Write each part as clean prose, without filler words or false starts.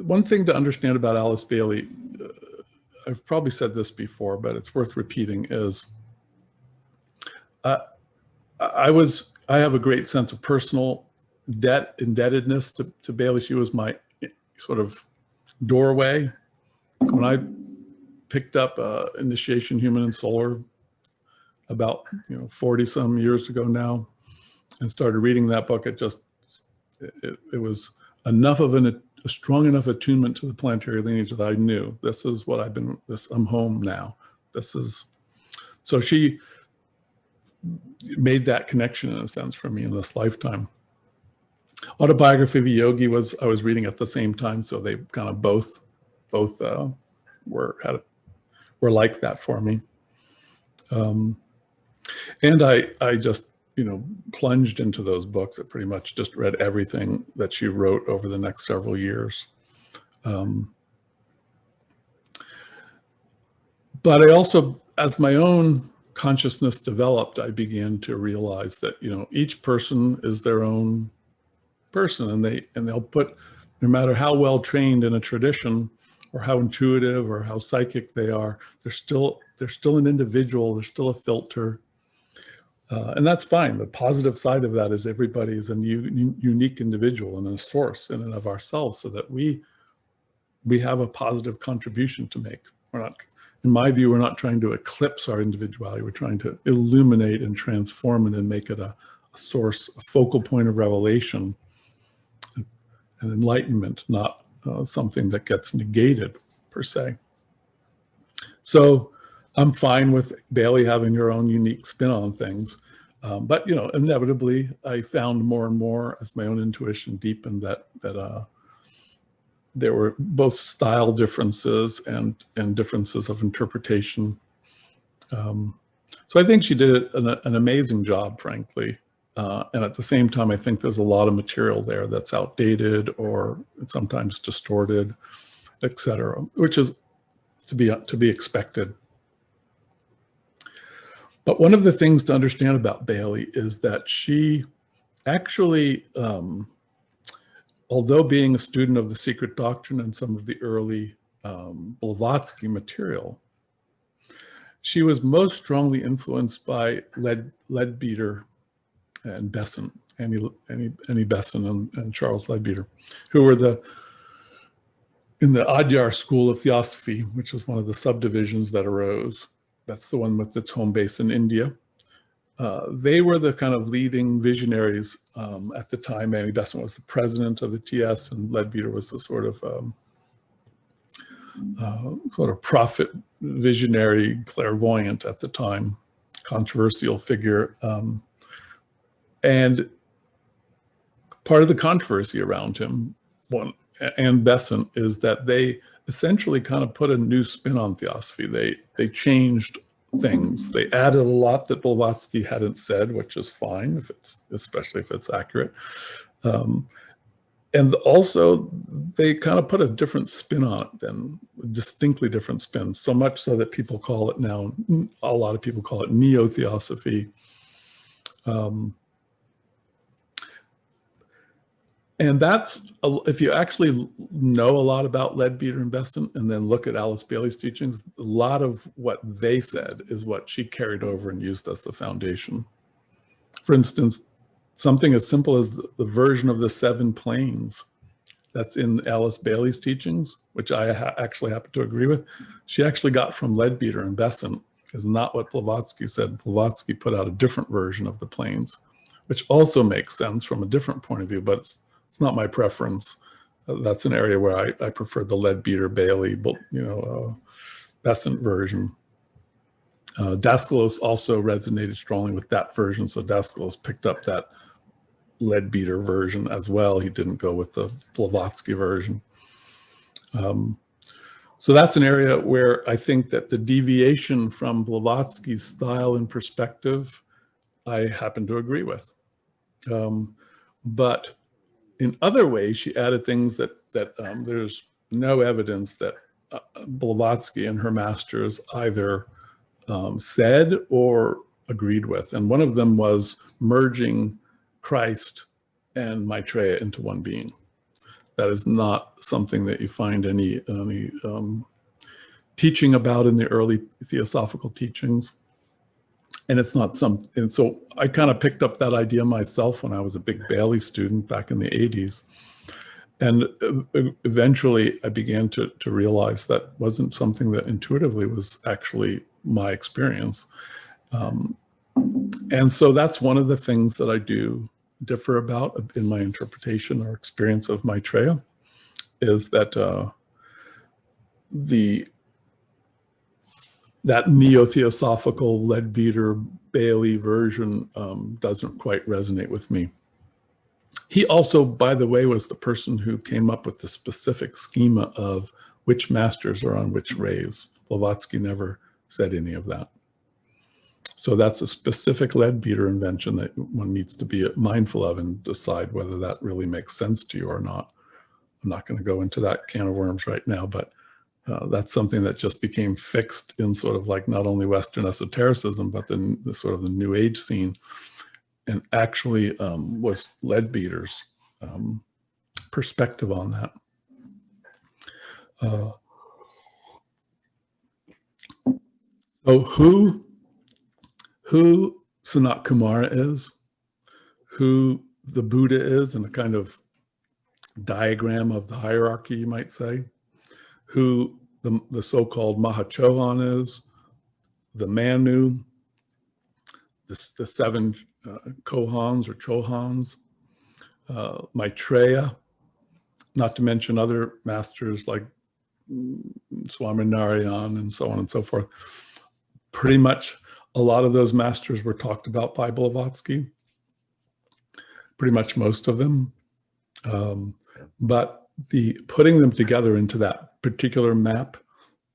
one thing to understand about Alice Bailey, I've probably said this before, but it's worth repeating, is I have a great sense of personal indebtedness to Bailey. She was my sort of doorway. When I picked up Initiation Human and Solar about 40 some years ago now, and started reading that book, it was enough of a strong enough attunement to the planetary lineage that I knew this is what I'm home now. So she made that connection in a sense for me in this lifetime. Autobiography of a Yogi I was reading at the same time, so they kind of both were like that for me. And I just plunged into those books. I pretty much just read everything that she wrote over the next several years. But I also, as my own consciousness developed, I began to realize that each person is their own person, and they'll put, no matter how well trained in a tradition or how intuitive or how psychic they are, they're still an individual. They're still a filter. And that's fine. The positive side of that is everybody is a unique individual and a source in and of ourselves, so that we have a positive contribution to make. In my view, we're not trying to eclipse our individuality. We're trying to illuminate and transform it and make it a source, a focal point of revelation and enlightenment, not something that gets negated per se. So I'm fine with Bailey having her own unique spin on things. But, inevitably, I found more and more as my own intuition deepened that there were both style differences and differences of interpretation. So I think she did an amazing job, frankly. And at the same time, I think there's a lot of material there that's outdated or sometimes distorted, et cetera, which is to be expected. But one of the things to understand about Bailey is that she actually, although being a student of the Secret Doctrine and some of the early Blavatsky material, she was most strongly influenced by Leadbeater and Besant, Annie Besant and Charles Leadbeater, who were in the Adyar school of theosophy, which was one of the subdivisions that arose. That's the one with its home base in India. They were the kind of leading visionaries at the time. Annie Besant was the president of the TS, and Leadbeater was the sort of prophet, visionary, clairvoyant at the time, controversial figure. And part of the controversy around him, and Besant, is that they essentially kind of put a new spin on theosophy. They changed things. They added a lot that Blavatsky hadn't said, which is fine, especially if it's accurate. And also, they kind of put a different spin on it, then a distinctly different spin, so much so that people call it now, a lot of people call it neo-theosophy. And that's, if you actually know a lot about Leadbeater and Besant and then look at Alice Bailey's teachings, a lot of what they said is what she carried over and used as the foundation. For instance, something as simple as the version of the 7 planes that's in Alice Bailey's teachings, which I actually happen to agree with, she actually got from Leadbeater and Besant, is not what Blavatsky said. Blavatsky put out a different version of the planes, which also makes sense from a different point of view, but it's not my preference. That's an area where I prefer the Leadbeater Bailey, Besant version. Daskalos also resonated strongly with that version, so Daskalos picked up that Leadbeater version as well. He didn't go with the Blavatsky version. So that's an area where I think that the deviation from Blavatsky's style and perspective, I happen to agree with. But in other ways, she added things that there's no evidence that Blavatsky and her masters either said or agreed with. And one of them was merging Christ and Maitreya into one being. That is not something that you find any teaching about in the early theosophical teachings. And it's not and so I kind of picked up that idea myself when I was a big Bailey student back in the 80s. And eventually I began to realize that wasn't something that intuitively was actually my experience. And so that's one of the things that I do differ about in my interpretation or experience of Maitreya, is that that neo-theosophical Leadbeater Bailey version doesn't quite resonate with me. He also, by the way, was the person who came up with the specific schema of which masters are on which rays. Blavatsky never said any of that. So that's a specific Leadbeater invention that one needs to be mindful of and decide whether that really makes sense to you or not. I'm not going to go into that can of worms right now, but that's something that just became fixed in sort of like not only Western esotericism, but then the sort of the New Age scene, and actually was Leadbeater's perspective on that. So who Sanat Kumara is, who the Buddha is in a kind of diagram of the hierarchy, you might say, who the so-called Mahachohan is, the Manu, the 7 Kohans or Chohans, Maitreya, not to mention other masters like Swaminarayan and so on and so forth. Pretty much a lot of those masters were talked about by Blavatsky, pretty much most of them. But the putting them together into that particular map,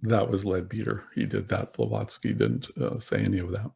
that was Leadbeater. He did that. Blavatsky didn't say any of that.